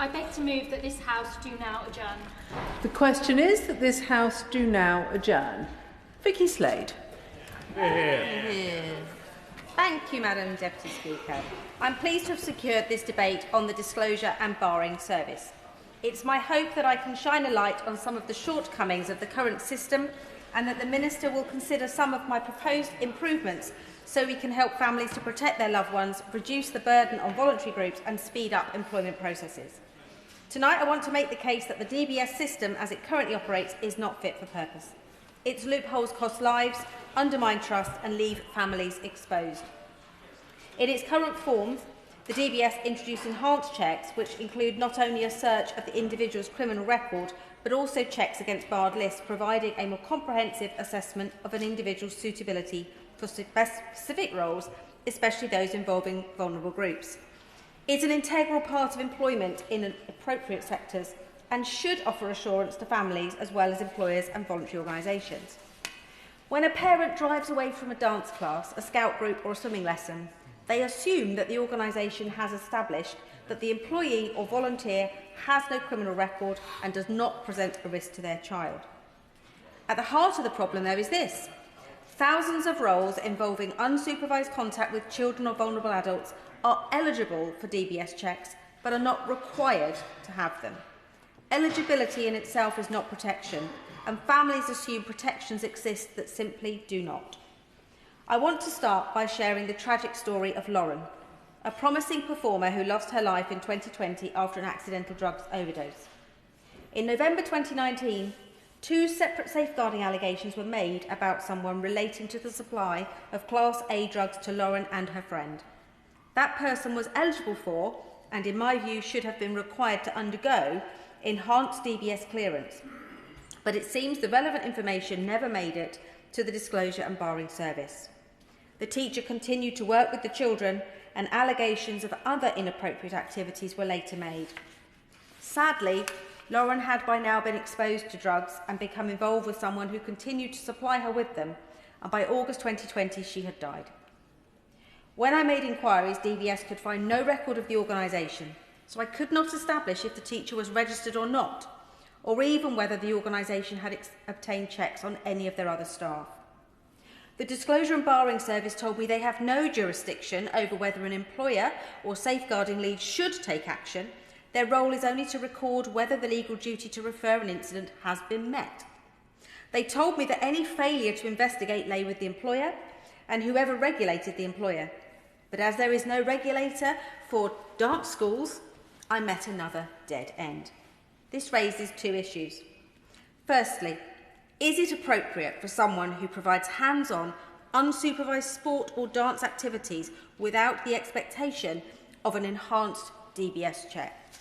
I beg to move that this House do now adjourn. The question is that this House do now adjourn. Vikki Slade. Thank you, Madam Deputy Speaker. I'm pleased to have secured this debate on the disclosure and barring service. It's my hope that I can shine a light on some of the shortcomings of the current system and that the Minister will consider some of my proposed improvements so we can help families to protect their loved ones, reduce the burden on voluntary groups and speed up employment processes. Tonight I want to make the case that the DBS system as it currently operates is not fit for purpose. Its loopholes cost lives, undermine trust and leave families exposed. In its current form, the DBS introduced enhanced checks which include not only a search of the individual's criminal record but also checks against barred lists, providing a more comprehensive assessment of an individual's suitability for specific roles, especially those involving vulnerable groups. It's an integral part of employment in appropriate sectors and should offer assurance to families as well as employers and voluntary organisations. When a parent drives away from a dance class, a scout group or a swimming lesson, they assume that the organisation has established that the employee or volunteer has no criminal record and does not present a risk to their child. At the heart of the problem, though, is this. Thousands of roles involving unsupervised contact with children or vulnerable adults are eligible for DBS checks but are not required to have them. Eligibility in itself is not protection, and families assume protections exist that simply do not. I want to start by sharing the tragic story of Lauren, a promising performer who lost her life in 2020 after an accidental drugs overdose. In November 2019, 2 separate safeguarding allegations were made about someone relating to the supply of Class A drugs to Lauren and her friend. That person was eligible for, and in my view should have been required to undergo, enhanced DBS clearance. But it seems the relevant information never made it to the disclosure and barring service. The teacher continued to work with the children and allegations of other inappropriate activities were later made. Sadly, Lauren had by now been exposed to drugs and become involved with someone who continued to supply her with them, and by August 2020 she had died. When I made inquiries, DBS could find no record of the organisation, so I could not establish if the teacher was registered or not, or even whether the organisation had obtained checks on any of their other staff. The Disclosure and Barring Service told me they have no jurisdiction over whether an employer or safeguarding lead should take action. Their role is only to record whether the legal duty to refer an incident has been met. They told me that any failure to investigate lay with the employer and whoever regulated the employer. But as there is no regulator for dance schools, I met another dead end. This raises 2 issues. Firstly, is it appropriate for someone who provides hands-on, unsupervised sport or dance activities without the expectation of an enhanced DBS check?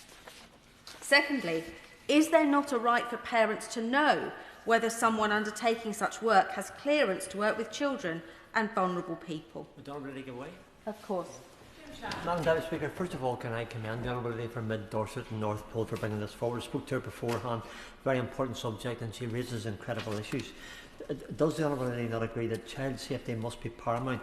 Secondly, is there not a right for parents to know whether someone undertaking such work has clearance to work with children and vulnerable people? We don't really give away. Of course. Madam Deputy Speaker, first of all, can I commend the Honourable Lady from Mid-Dorset and North Poole for bringing this forward. I spoke to her beforehand, very important subject, and she raises incredible issues. Does the Honourable Lady not agree that child safety must be paramount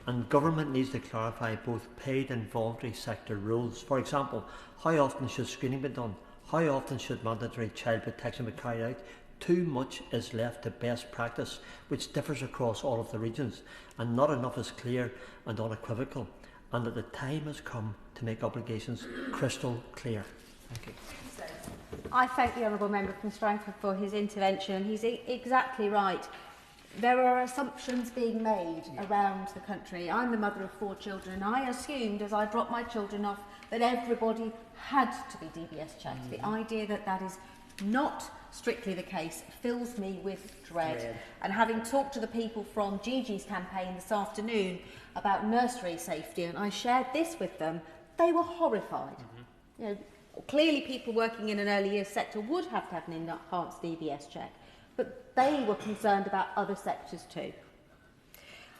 and government needs to clarify both paid and voluntary sector rules? For example, how often should screening be done? How often should mandatory child protection be carried out? Too much is left to best practice, which differs across all of the regions, and not enough is clear and unequivocal, and that the time has come to make obligations crystal clear. Thank you. I thank the Honourable Member from Strangford for his intervention, and he's exactly right. There are assumptions being made around the country. I'm the mother of 4 children, and I assumed as I dropped my children off that everybody had to be DBS checked. The idea that that is not strictly the case fills me with dread. And having talked to the people from Gigi's campaign this afternoon about nursery safety, and I shared this with them, they were horrified. You know, clearly people working in an early years sector would have to have an enhanced DBS check, but they were concerned about other sectors too.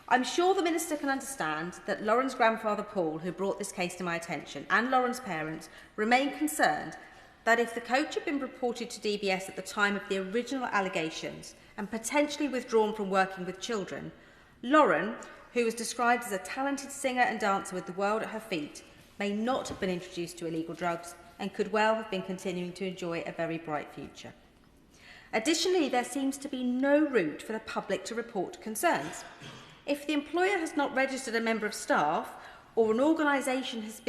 I'm sure the Minister can understand that Lauren's grandfather Poole, who brought this case to my attention, and Lauren's parents remain concerned that if the coach had been reported to DBS at the time of the original allegations and potentially withdrawn from working with children, Lauren, who was described as a talented singer and dancer with the world at her feet, may not have been introduced to illegal drugs and could well have been continuing to enjoy a very bright future. Additionally, there seems to be no route for the public to report concerns. If the employer has not registered a member of staff, or an organisation has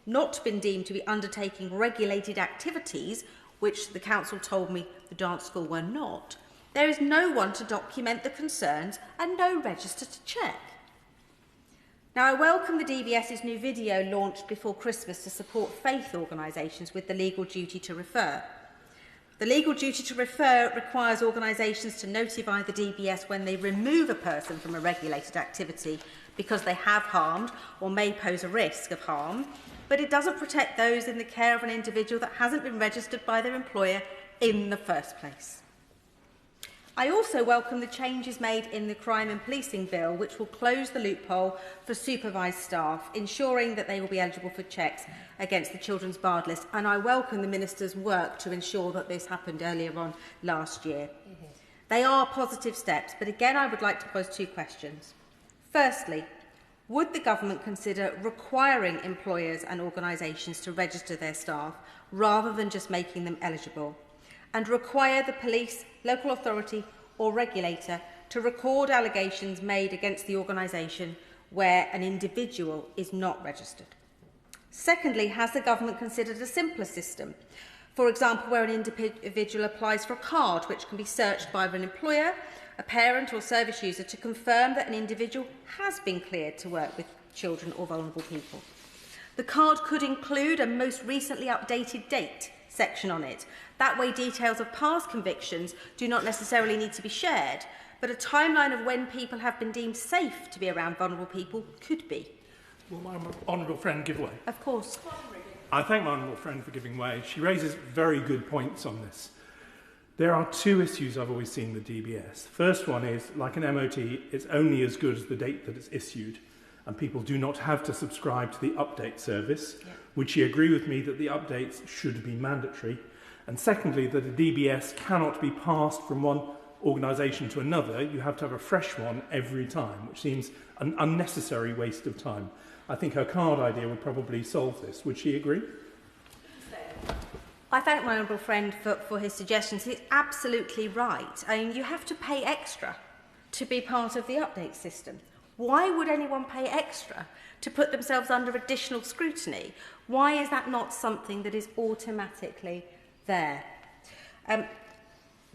not been deemed to be undertaking regulated activities, which the council told me the dance school were not, there is no one to document the concerns and no register to check. Now, I welcome the DBS's new video launched before Christmas to support faith organisations with the legal duty to refer. The legal duty to refer requires organisations to notify the DBS when they remove a person from a regulated activity because they have harmed or may pose a risk of harm, but it doesn't protect those in the care of an individual that hasn't been registered by their employer in the first place. I also welcome the changes made in the Crime and Policing Bill, which will close the loophole for supervised staff, ensuring that they will be eligible for checks against the Children's Barred List. And I welcome the Minister's work to ensure that this happened earlier on last year. They are positive steps, but again, I would like to pose two questions. Firstly, would the government consider requiring employers and organisations to register their staff rather than just making them eligible, and require the police, local authority or regulator to record allegations made against the organisation where an individual is not registered? Secondly, has the government considered a simpler system? For example, where an individual applies for a card which can be searched by an employer, a parent or service user to confirm that an individual has been cleared to work with children or vulnerable people. The card could include a most recently updated date section on it. That way, details of past convictions do not necessarily need to be shared, but a timeline of when people have been deemed safe to be around vulnerable people could be. Will my honourable friend give way? Of course. I thank my honourable friend for giving way. She raises very good points on this. There are two issues I've always seen with DBS. The first one is, like an MOT, it's only as good as the date that it's issued, and people do not have to subscribe to the update service. Yeah. Would she agree with me that the updates should be mandatory? And secondly, that a DBS cannot be passed from one organisation to another. You have to have a fresh one every time, which seems an unnecessary waste of time. I think her card idea would probably solve this. Would she agree? I thank my honourable friend for his suggestions. He's absolutely right. I mean, you have to pay extra to be part of the update system. Why would anyone pay extra to put themselves under additional scrutiny? Why is that not something that is automatically there?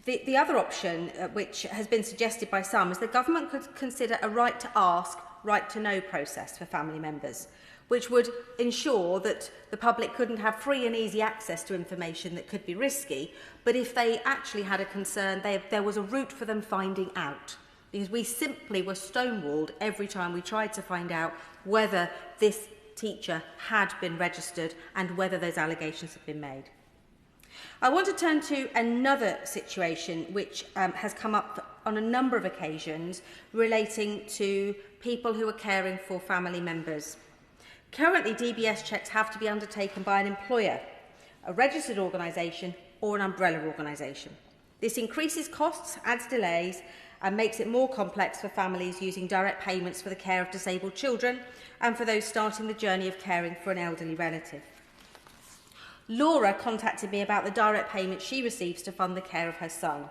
The other option, which has been suggested by some, is the government could consider a right to ask, right to know process for family members, which would ensure that the public couldn't have free and easy access to information that could be risky, but if they actually had a concern, there was a route for them finding out. Because we simply were stonewalled every time we tried to find out whether this teacher had been registered and whether those allegations had been made. I want to turn to another situation which has come up on a number of occasions relating to people who are caring for family members. Currently, DBS checks have to be undertaken by an employer, a registered organisation or an umbrella organisation. This increases costs, adds delays and makes it more complex for families using direct payments for the care of disabled children and for those starting the journey of caring for an elderly relative. Laura contacted me about the direct payment she receives to fund the care of her son,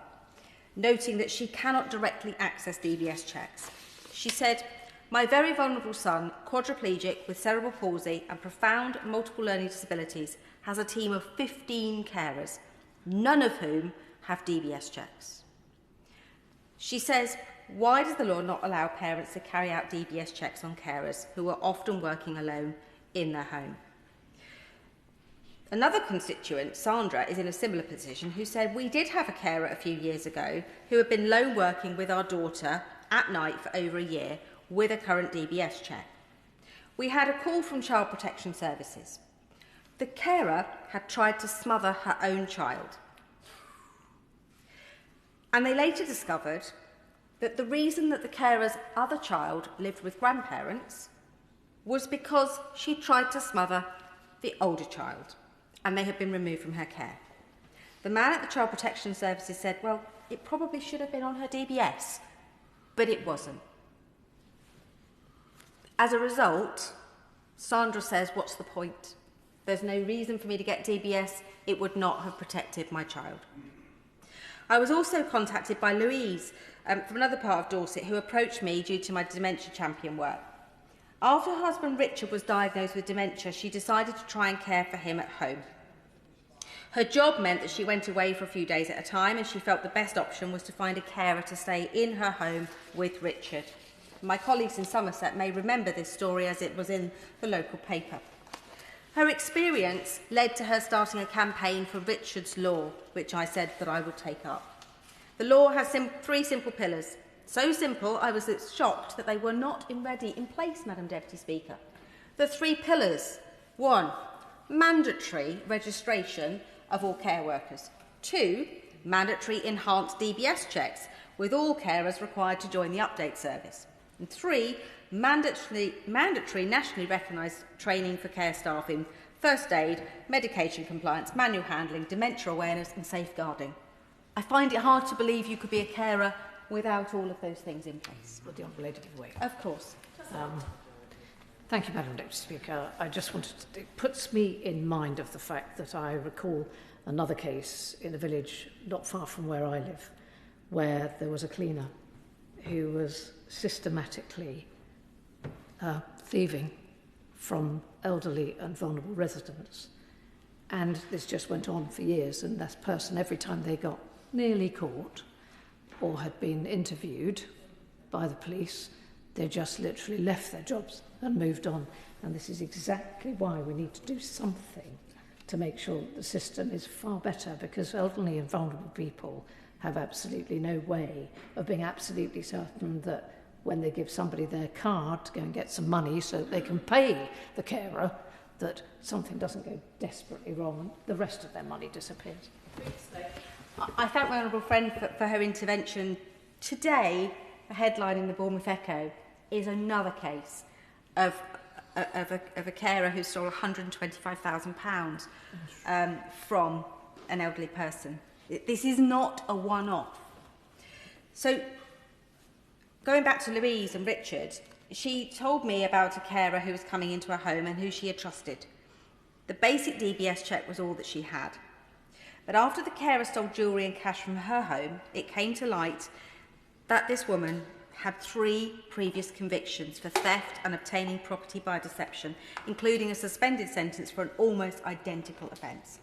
noting that she cannot directly access DBS checks. She said, "My very vulnerable son, quadriplegic with cerebral palsy and profound multiple learning disabilities, has a team of 15 carers, none of whom have DBS checks." She says, "Why does the law not allow parents to carry out DBS checks on carers who are often working alone in their home?" Another constituent, Sandra, is in a similar position, who said, "We did have a carer a few years ago who had been lone working with our daughter at night for over a year with a current DBS check. We had a call from Child Protection Services. The carer had tried to smother her own child. And they later discovered that the reason that the carer's other child lived with grandparents was because she tried to smother the older child, and they had been removed from her care. The man at the Child Protection Services said, well, it probably should have been on her DBS, but it wasn't. As a result, Sandra says, what's the point? There's no reason for me to get DBS. It would not have protected my child. I was also contacted by Louise from another part of Dorset who approached me due to my dementia champion work. After her husband Richard was diagnosed with dementia, she decided to try and care for him at home. Her job meant that she went away for a few days at a time, and she felt the best option was to find a carer to stay in her home with Richard. My colleagues in Somerset may remember this story as it was in the local paper. Her experience led to her starting a campaign for Richard's Law, which I said that I would take up. The law has three simple pillars. So simple, I was shocked that they were not already in place, Madam Deputy Speaker. The three pillars. 1, mandatory registration of all care workers. 2, mandatory enhanced DBS checks, with all carers required to join the update service. And 3, mandatory nationally recognised training for care staff in first aid, medication compliance, manual handling, dementia awareness and safeguarding. I find it hard to believe you could be a carer without all of those things in place. Would the Honourable Lady give way? Of course. Thank you, Madam Deputy Speaker. I just wanted to, it puts me in mind of the fact that I recall another case in a village not far from where I live, where there was a cleaner who was systematically thieving from elderly and vulnerable residents. And this just went on for years, and that person, every time they got nearly caught or had been interviewed by the police, they just literally left their jobs and moved on. And this is exactly why we need to do something to make sure that the system is far better, because elderly and vulnerable people have absolutely no way of being absolutely certain that when they give somebody their card to go and get some money so that they can pay the carer, that something doesn't go desperately wrong and the rest of their money disappears. I thank my honourable friend for her intervention. Today, a headline in the Bournemouth Echo is another case of a carer who stole £125,000 from an elderly person. This is not a one-off. So, going back to Louise and Richard, she told me about a carer who was coming into her home and who she had trusted. The basic DBS check was all that she had. But after the carer stole jewellery and cash from her home, it came to light that this woman had 3 previous convictions for theft and obtaining property by deception, including a suspended sentence for an almost identical offence.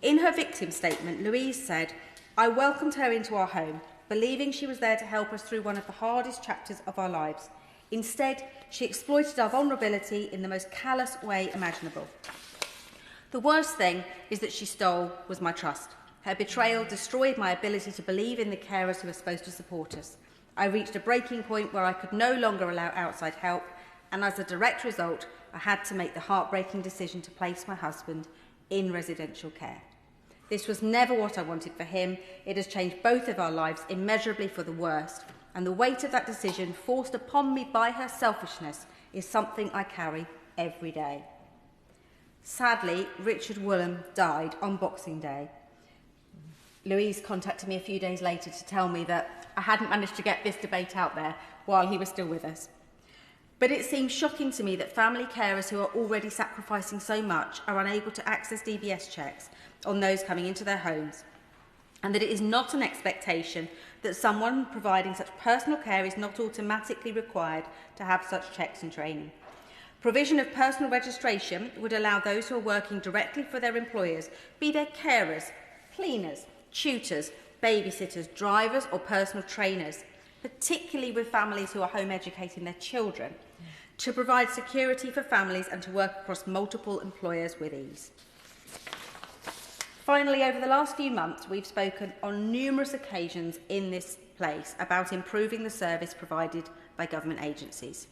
In her victim statement, Louise said, "I welcomed her into our home, believing she was there to help us through one of the hardest chapters of our lives. Instead, she exploited our vulnerability in the most callous way imaginable. The worst thing is that she stole was my trust. Her betrayal destroyed my ability to believe in the carers who are supposed to support us. I reached a breaking point where I could no longer allow outside help, and as a direct result, I had to make the heartbreaking decision to place my husband in residential care. This was never what I wanted for him. It has changed both of our lives immeasurably for the worst, and the weight of that decision forced upon me by her selfishness is something I carry every day." Sadly, Richard Woolham died on Boxing Day. Louise contacted me a few days later to tell me that I hadn't managed to get this debate out there while he was still with us. But it seems shocking to me that family carers who are already sacrificing so much are unable to access DBS checks on those coming into their homes, and that it is not an expectation that someone providing such personal care is not automatically required to have such checks and training. Provision of personal registration would allow those who are working directly for their employers, be they carers, cleaners, tutors, babysitters, drivers or personal trainers, particularly with families who are home educating their children, to provide security for families and to work across multiple employers with ease. Finally, over the last few months, we've spoken on numerous occasions in this place about improving the service provided by government agencies.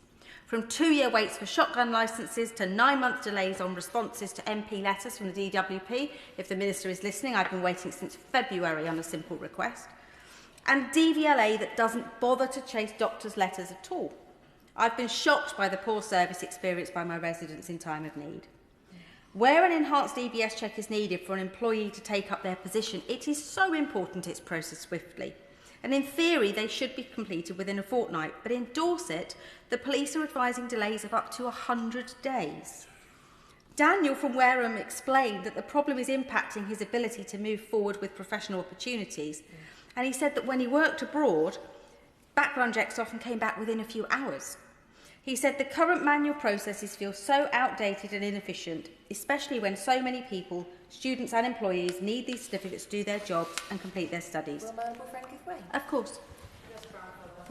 From 2-year waits for shotgun licences to 9-month delays on responses to MP letters from the DWP. If the Minister is listening, I've been waiting since February on a simple request. And DVLA that doesn't bother to chase doctors' letters at all. I've been shocked by the poor service experienced by my residents in time of need. Where an enhanced DBS check is needed for an employee to take up their position, it is so important it's processed swiftly. And in theory, they should be completed within a fortnight. But in Dorset, the police are advising delays of up to 100 days. Daniel from Wareham explained that the problem is impacting his ability to move forward with professional opportunities. And he said that when he worked abroad, background checks often came back within a few hours. He said the current manual processes feel so outdated and inefficient, especially when so many people, students and employees, need these certificates to do their jobs and complete their studies. Will my honourable friend give way? Of course.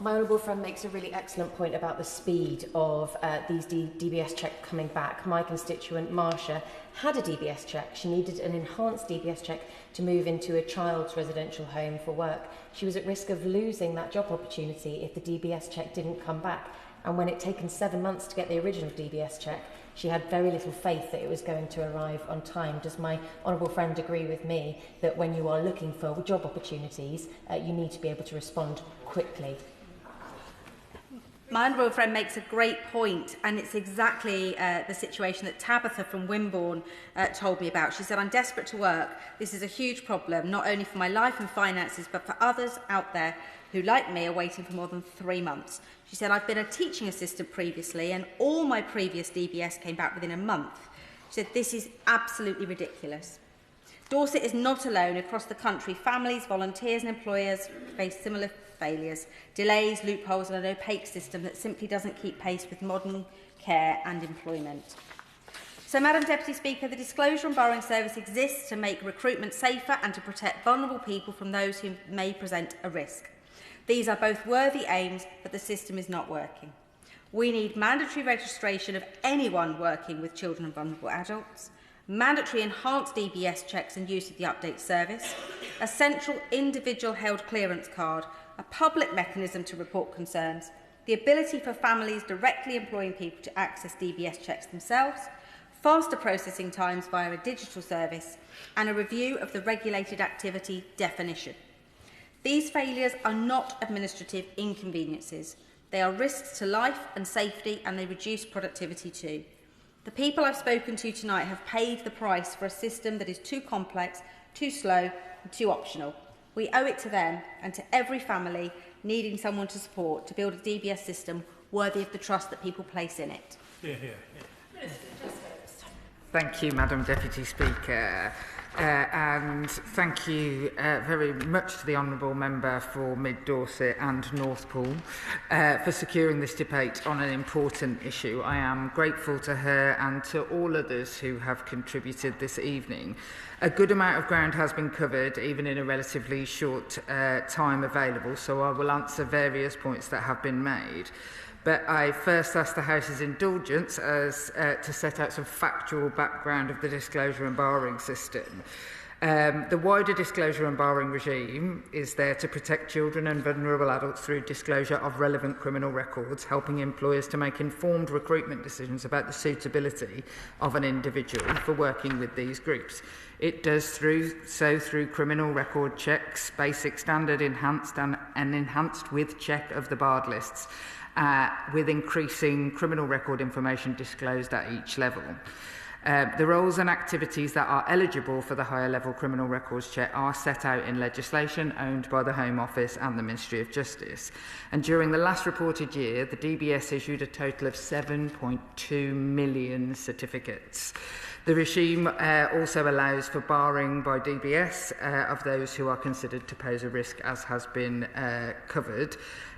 My honourable friend makes a really excellent point about the speed of these DBS checks coming back. My constituent, Marsha, had a DBS check. She needed an enhanced DBS check to move into a child's residential home for work. She was at risk of losing that job opportunity if the DBS check didn't come back. And when it taken 7 months to get the original DBS check, she had very little faith that it was going to arrive on time. Does my honourable friend agree with me that when you are looking for job opportunities, you need to be able to respond quickly? My honourable friend makes a great point, and it's exactly the situation that Tabitha from Wimborne told me about. She said, I'm desperate to work. This is a huge problem, not only for my life and finances, but for others out there who, like me, are waiting for more than 3 months. She said, I've been a teaching assistant previously, and all my previous DBS came back within a month. She said, this is absolutely ridiculous. Dorset is not alone. Across the country, families, volunteers and employers face similar failures, delays, loopholes and an opaque system that simply doesn't keep pace with modern care and employment. So, Madam Deputy Speaker, the Disclosure and Borrowing Service exists to make recruitment safer and to protect vulnerable people from those who may present a risk. These are both worthy aims, but the system is not working. We need mandatory registration of anyone working with children and vulnerable adults, mandatory enhanced DBS checks and use of the update service, a central individual held clearance card, a public mechanism to report concerns, the ability for families directly employing people to access DBS checks themselves, faster processing times via a digital service, and a review of the regulated activity definition. These failures are not administrative inconveniences. They are risks to life and safety, and they reduce productivity too. The people I've spoken to tonight have paid the price for a system that is too complex, too slow, and too optional. We owe it to them and to every family needing someone to support to build a DBS system worthy of the trust that people place in it. Yeah. Thank you, Madam Deputy Speaker. And thank you very much to the Honourable Member for Mid Dorset and North Poole for securing this debate on an important issue. I am grateful to her and to all others who have contributed this evening. A good amount of ground has been covered, even in a relatively short time available, so I will answer various points that have been made. But I first ask the House's indulgence as to set out some factual background of the disclosure and barring system. The wider disclosure and barring regime is there to protect children and vulnerable adults through disclosure of relevant criminal records, helping employers to make informed recruitment decisions about the suitability of an individual for working with these groups. It does so through criminal record checks, basic standard enhanced and enhanced with check of the barred lists, with increasing criminal record information disclosed at each level. The roles and activities that are eligible for the higher level criminal records check are set out in legislation owned by the Home Office and the Ministry of Justice. And during the last reported year, the DBS issued a total of 7.2 million certificates. The regime also allows for barring by DBS of those who are considered to pose a risk, as has been covered.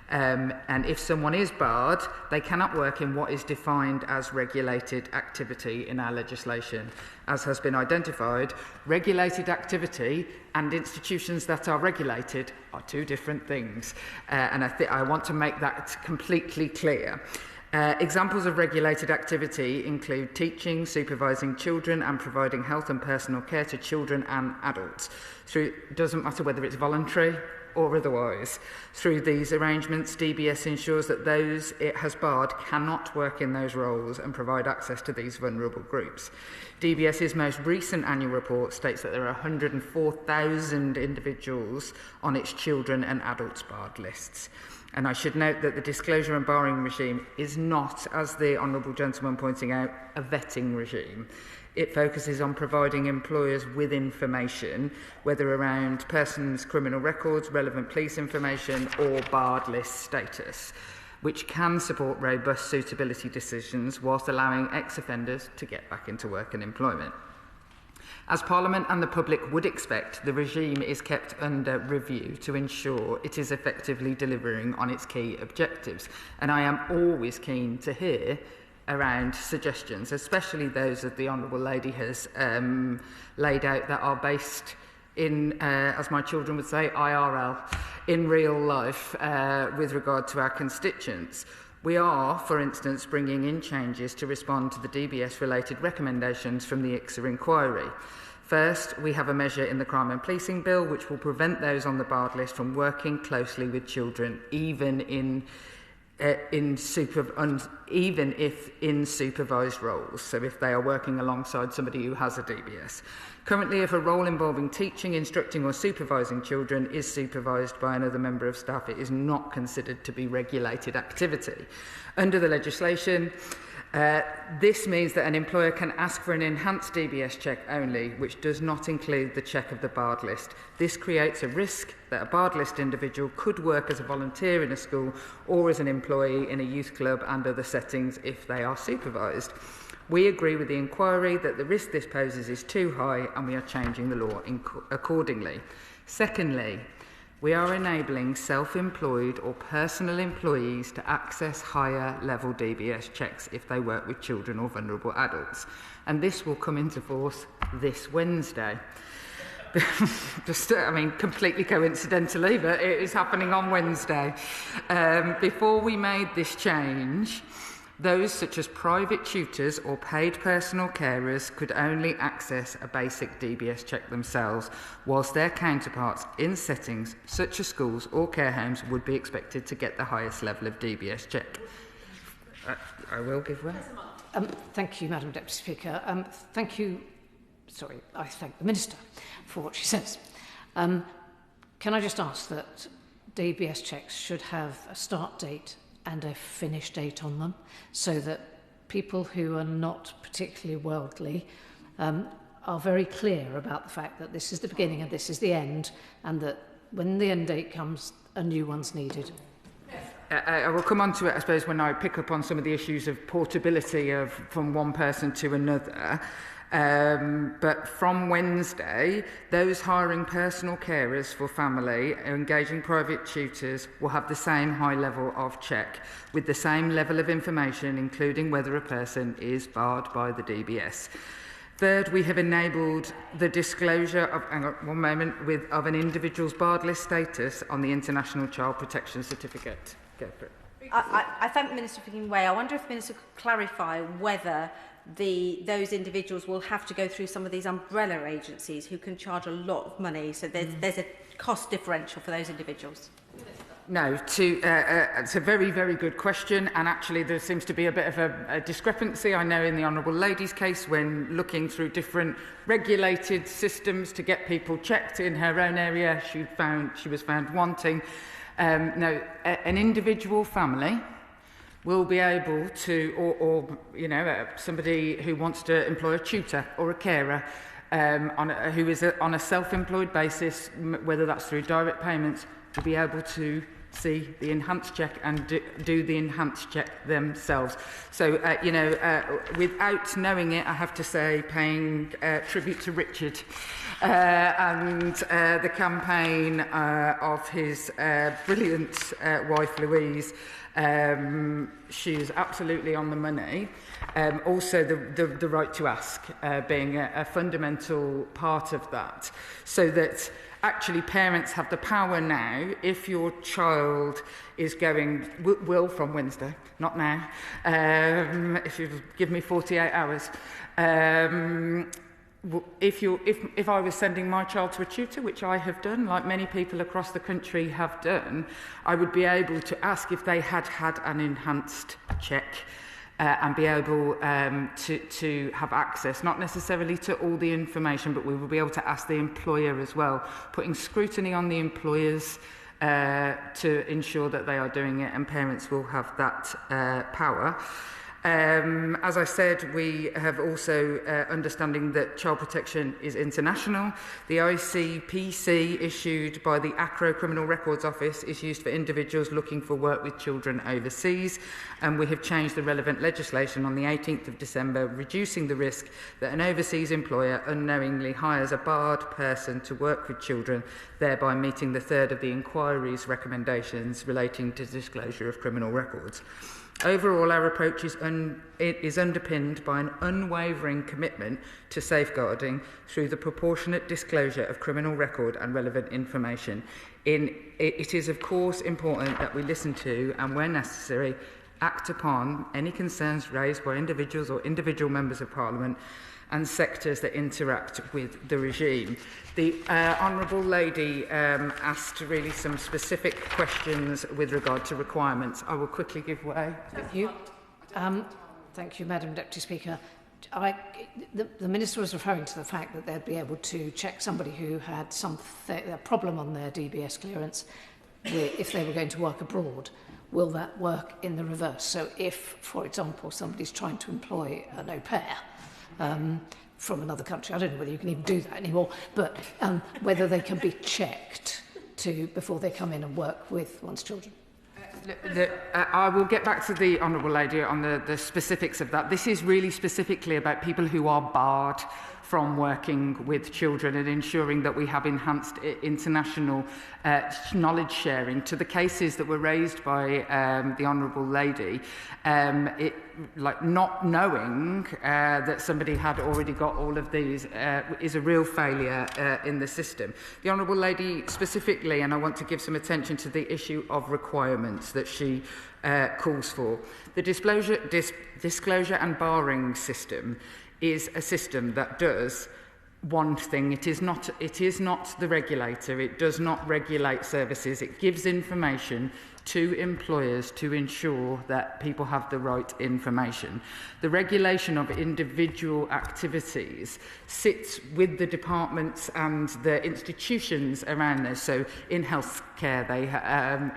And if someone is barred, they cannot work in what is defined as regulated activity in our legislation. As has been identified, regulated activity and institutions that are regulated are two different things. And I want to make that completely clear. Examples of regulated activity include teaching, supervising children and providing health and personal care to children and adults. It doesn't matter whether it's voluntary or otherwise. Through these arrangements, DBS ensures that those it has barred cannot work in those roles and provide access to these vulnerable groups. DBS's most recent annual report states that there are 104,000 individuals on its children and adults barred lists. And I should note that the disclosure and barring regime is not, as the Honourable Gentleman pointing out, a vetting regime. It focuses on providing employers with information, whether around persons' criminal records, relevant police information or barred list status. which can support robust suitability decisions whilst allowing ex-offenders to get back into work and employment. As Parliament and the public would expect, the regime is kept under review to ensure it is effectively delivering on its key objectives. And I am always keen to hear around suggestions, especially those that the Honourable Lady has laid out that are based in, as my children would say, IRL, in real life with regard to our constituents. We are, for instance, bringing in changes to respond to the DBS-related recommendations from the ICSA inquiry. First, we have a measure in the Crime and Policing Bill which will prevent those on the barred list from working closely with children, even if in supervised roles, so if they are working alongside somebody who has a DBS. Currently, if a role involving teaching, instructing or supervising children is supervised by another member of staff, it is not considered to be regulated activity. Under the legislation, this means that an employer can ask for an enhanced DBS check only, which does not include the check of the barred list. This creates a risk that a barred list individual could work as a volunteer in a school or as an employee in a youth club and other settings if they are supervised. We agree with the inquiry that the risk this poses is too high and we are changing the law accordingly. Secondly, we are enabling self-employed or personal employees to access higher level DBS checks if they work with children or vulnerable adults. And this will come into force this Wednesday. Completely coincidentally, but it is happening on Wednesday. Before we made this change, those such as private tutors or paid personal carers could only access a basic DBS check themselves, whilst their counterparts in settings such as schools or care homes would be expected to get the highest level of DBS check. I will give way. Thank you, Madam Deputy Speaker. I thank the Minister for what she says. Can I just ask that DBS checks should have a start date and a finish date on them, so that people who are not particularly worldly are very clear about the fact that this is the beginning and this is the end, and that when the end date comes, a new one's needed. I will come on to it, I suppose, when I pick up on some of the issues of portability from one person to another. But from Wednesday, those hiring personal carers for family or engaging private tutors will have the same high level of check with the same level of information, including whether a person is barred by the DBS. Third, we have enabled the disclosure of, of an individual's barred list status on the International Child Protection Certificate. Go for it. I thank the Minister for giving way. I wonder if the Minister could clarify whether those individuals will have to go through some of these umbrella agencies who can charge a lot of money, so there's a cost differential for those individuals. No, it's a very, very good question, and actually there seems to be a bit of a discrepancy. I know in the Honourable Lady's case, when looking through different regulated systems to get people checked in her own area, she was found wanting. An individual family will be able to, or somebody who wants to employ a tutor or a carer who is on a self-employed basis, whether that's through direct payments, will be able to see the enhanced check and do the enhanced check themselves. So, without knowing it, I have to say, paying tribute to Richard and the campaign of his brilliant wife, Louise. She's absolutely on the money. Also, the right to ask being a fundamental part of that, so that actually parents have the power now, if your child is going, will from Wednesday, not now, if you give me 48 hours, if I was sending my child to a tutor, which I have done, like many people across the country have done, I would be able to ask if they had had an enhanced check and be able to have access, not necessarily to all the information, but we will be able to ask the employer as well, putting scrutiny on the employers to ensure that they are doing it, and parents will have that power. As I said, we have also understanding that child protection is international. The ICPC issued by the ACRO Criminal Records Office is used for individuals looking for work with children overseas, and we have changed the relevant legislation on the 18th of December, reducing the risk that an overseas employer unknowingly hires a barred person to work with children, thereby meeting the third of the inquiry's recommendations relating to disclosure of criminal records. Overall, our approach is underpinned by an unwavering commitment to safeguarding through the proportionate disclosure of criminal record and relevant information. It is, of course, important that we listen to and, where necessary, act upon any concerns raised by individuals or individual members of Parliament and sectors that interact with the regime. The Honourable Lady asked really some specific questions with regard to requirements. I will quickly give way. Thank you. Thank you, Madam Deputy Speaker. The Minister was referring to the fact that they'd be able to check somebody who had a problem on their DBS clearance if they were going to work abroad. Will that work in the reverse? So if, for example, somebody's trying to employ an au pair from another country, I don't know whether you can even do that anymore, but whether they can be checked before they come in and work with one's children. I will get back to the Honourable Lady on the specifics of that. This is really specifically about people who are barred from working with children and ensuring that we have enhanced international knowledge sharing. To the cases that were raised by the Honourable Lady, like not knowing that somebody had already got all of these is a real failure in the system. The Honourable Lady specifically, and I want to give some attention to the issue of requirements that she calls for. The disclosure and barring system is a system that does one thing. It is not the regulator. It does not regulate services. It gives information to employers to ensure that people have the right information. The regulation of individual activities sits with the departments and the institutions around this. So in healthcare,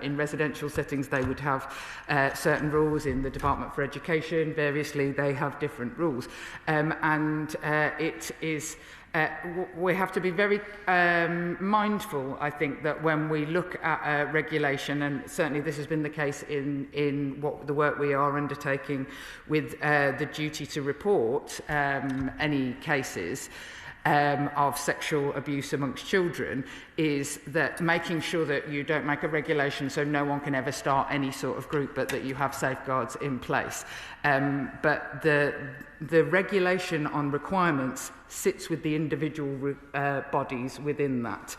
in residential settings, they would have certain rules. In the Department for Education, variously, they have different rules. It is we have to be very mindful, I think, that when we look at regulation, and certainly this has been the case in the work we are undertaking with the duty to report any cases of sexual abuse amongst children, is that making sure that you don't make a regulation so no one can ever start any sort of group, but that you have safeguards in place. But the regulation on requirements sits with the individual bodies within that,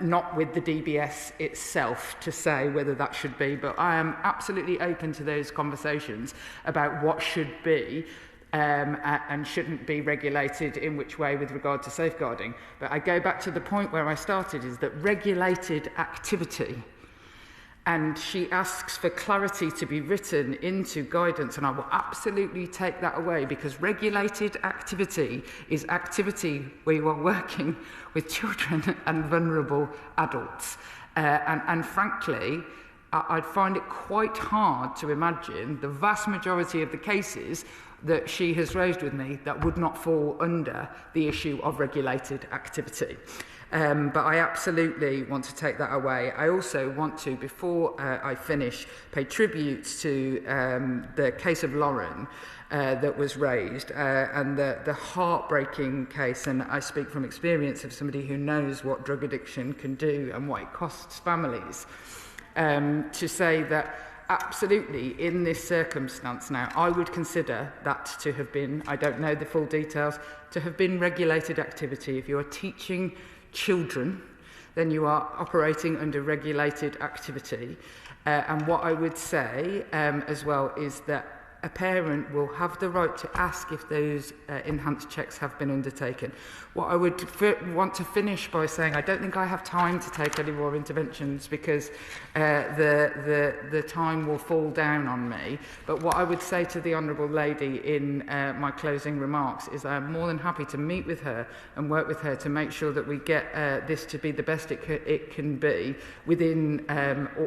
not with the DBS itself to say whether that should be. But I am absolutely open to those conversations about what should be and shouldn't be regulated in which way with regard to safeguarding. But I go back to the point where I started, is that regulated activity, and she asks for clarity to be written into guidance, and I will absolutely take that away, because regulated activity is activity where you are working with children and vulnerable adults. And frankly, I'd find it quite hard to imagine the vast majority of the cases that she has raised with me that would not fall under the issue of regulated activity. But I absolutely want to take that away. I also want to, before I finish, pay tribute to the case of Lauren that was raised, and the heartbreaking case, and I speak from experience of somebody who knows what drug addiction can do and what it costs families, to say that absolutely, in this circumstance now, I would consider that to have been, I don't know the full details, to have been regulated activity. If you are teaching children, then you are operating under regulated activity. And what I would say as well is that a parent will have the right to ask if those enhanced checks have been undertaken. What I would want to finish by saying, I don't think I have time to take any more interventions, because the time will fall down on me. But what I would say to the Honourable Lady in my closing remarks is I'm more than happy to meet with her and work with her to make sure that we get this to be the best it can be within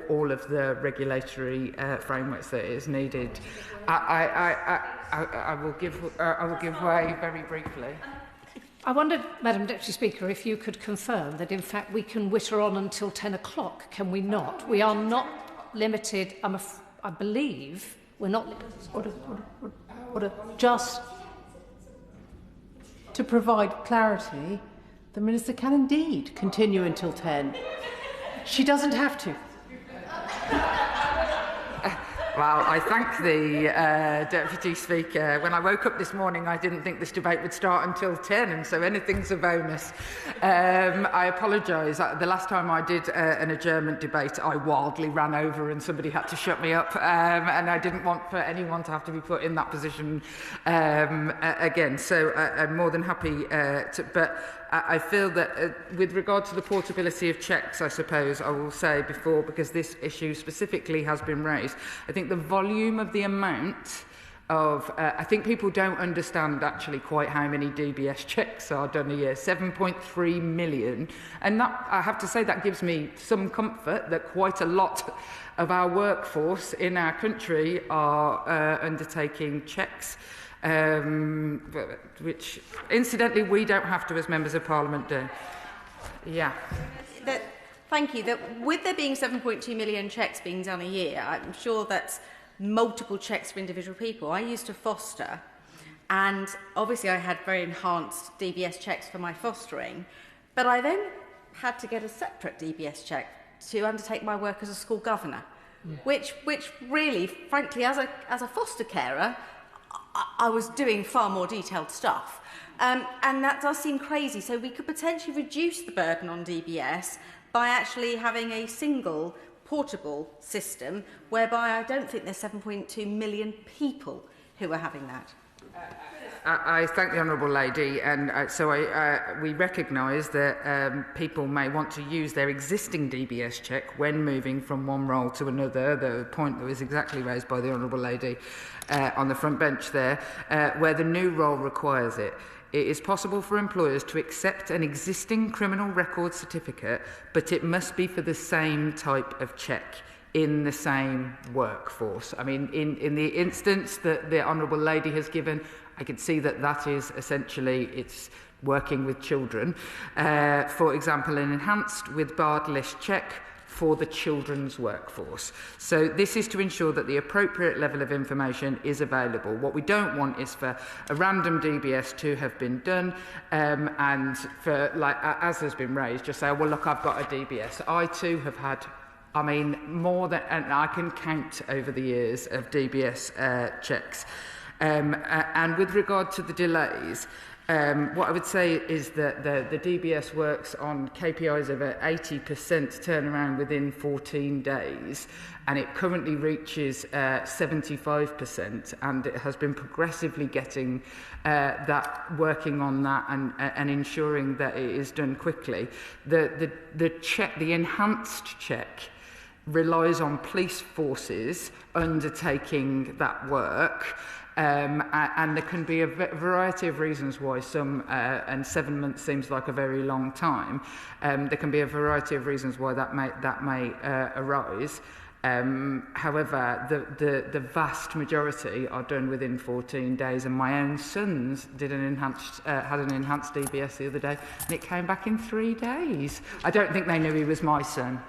all of the regulatory frameworks that is needed at I will give way very briefly. I wondered, Madam Deputy Speaker, if you could confirm that, in fact, we can witter on until 10 o'clock, can we not? We are not limited, I believe, we're not limited. Just to provide clarity, the Minister can indeed continue until 10. She doesn't have to. Well, I thank the Deputy Speaker. When I woke up this morning, I didn't think this debate would start until 10, and so anything's a bonus. I apologise. The last time I did an adjournment debate, I wildly ran over and somebody had to shut me up, and I didn't want for anyone to have to be put in that position again. So I'm more than happy but I feel that with regard to the portability of cheques, I suppose I will say before, because this issue specifically has been raised, I think the volume of the amount of, I think people don't understand actually quite how many DBS checks are done a year, 7.3 million. And that, I have to say, that gives me some comfort that quite a lot of our workforce in our country are undertaking checks. Which, incidentally, we don't have to as members of Parliament do. Yeah. Thank you. That with there being 7.2 million checks being done a year, I'm sure that's multiple checks for individual people. I used to foster, and obviously I had very enhanced DBS checks for my fostering, but I then had to get a separate DBS check to undertake my work as a school governor, which really, frankly, as a foster carer, I was doing far more detailed stuff. And that does seem crazy. So we could potentially reduce the burden on DBS by actually having a single portable system whereby I don't think there's 7.2 million people who are having that. I thank the Honourable Lady, and we recognise that people may want to use their existing DBS check when moving from one role to another, the point that was exactly raised by the Honourable Lady on the front bench there, where the new role requires it. It is possible for employers to accept an existing criminal record certificate, but it must be for the same type of check in the same workforce. I mean, in the instance that the Honourable Lady has given, I can see that that is essentially, it's working with children. For example, an enhanced with barred list check for the children's workforce. So this is to ensure that the appropriate level of information is available. What we don't want is for a random DBS to have been done and for, like, as has been raised, just say, well, look, I've got a DBS. I too have had, I mean, more than, and I can count over the years of DBS checks. And with regard to the delays, what I would say is that the DBS works on KPIs of an 80% turnaround within 14 days, and it currently reaches 75%, and it has been progressively getting working on that and ensuring that it is done quickly. The enhanced check relies on police forces undertaking that work. And there can be a variety of reasons why some, and 7 months seems like a very long time, there can be a variety of reasons why that may arise. However, the vast majority are done within 14 days, and my own sons had an enhanced DBS the other day, and it came back in 3 days. I don't think they knew he was my son.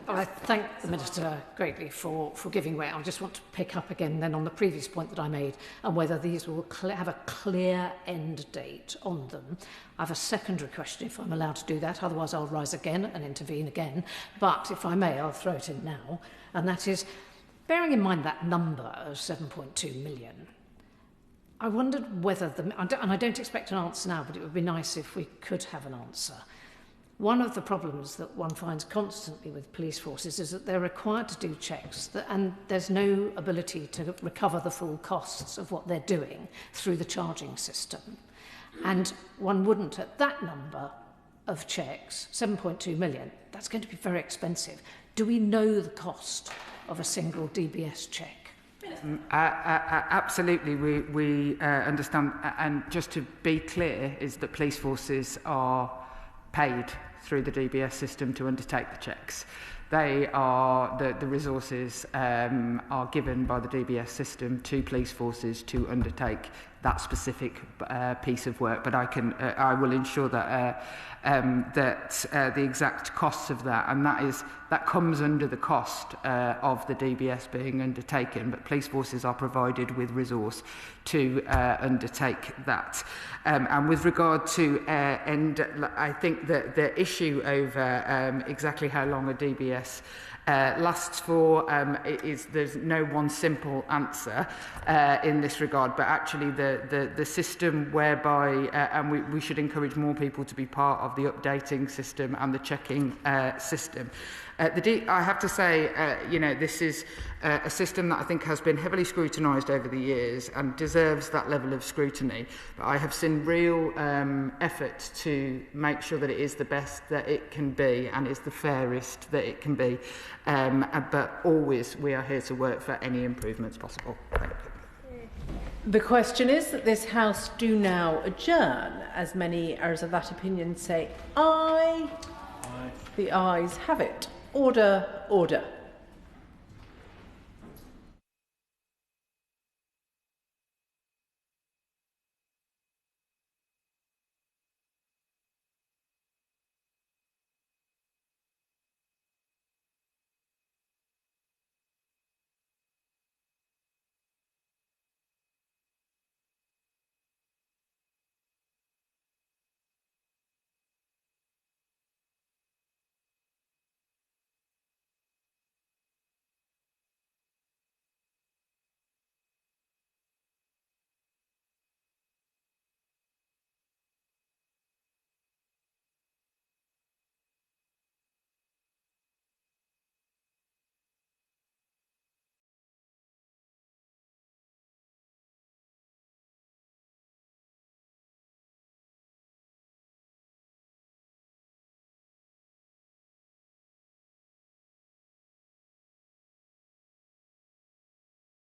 Well, I thank the Minister greatly for giving way. I just want to pick up again then on the previous point that I made and whether these will have a clear end date on them. I have a secondary question if I'm allowed to do that, otherwise I'll rise again and intervene again. But if I may, I'll throw it in now, and that is, bearing in mind that number of 7.2 million, I wondered whether, and I don't expect an answer now, but it would be nice if we could have an answer. One of the problems that one finds constantly with police forces is that they're required to do checks and there's no ability to recover the full costs of what they're doing through the charging system. And one wouldn't, at that number of checks, 7.2 million, that's going to be very expensive. Do we know the cost of a single DBS check? Absolutely, we understand. And just to be clear, is that police forces are paid through the DBS system to undertake the checks. They are, the resources are given by the DBS system to police forces to undertake that specific piece of work, but I will ensure that the exact costs of that, and that comes under the cost of the DBS being undertaken, but police forces are provided with resource to undertake that. And with regard to I think that the issue over exactly how long a DBS lasts for there's no one simple answer in this regard, but actually the system whereby and we should encourage more people to be part of the updating system and the checking system. I have to say, this is a system that I think has been heavily scrutinised over the years and deserves that level of scrutiny. But I have seen real effort to make sure that it is the best that it can be and is the fairest that it can be. But always we are here to work for any improvements possible. Thank you. The question is that this House do now adjourn. As many as of that opinion say aye. Aye. The ayes have it. Order, order.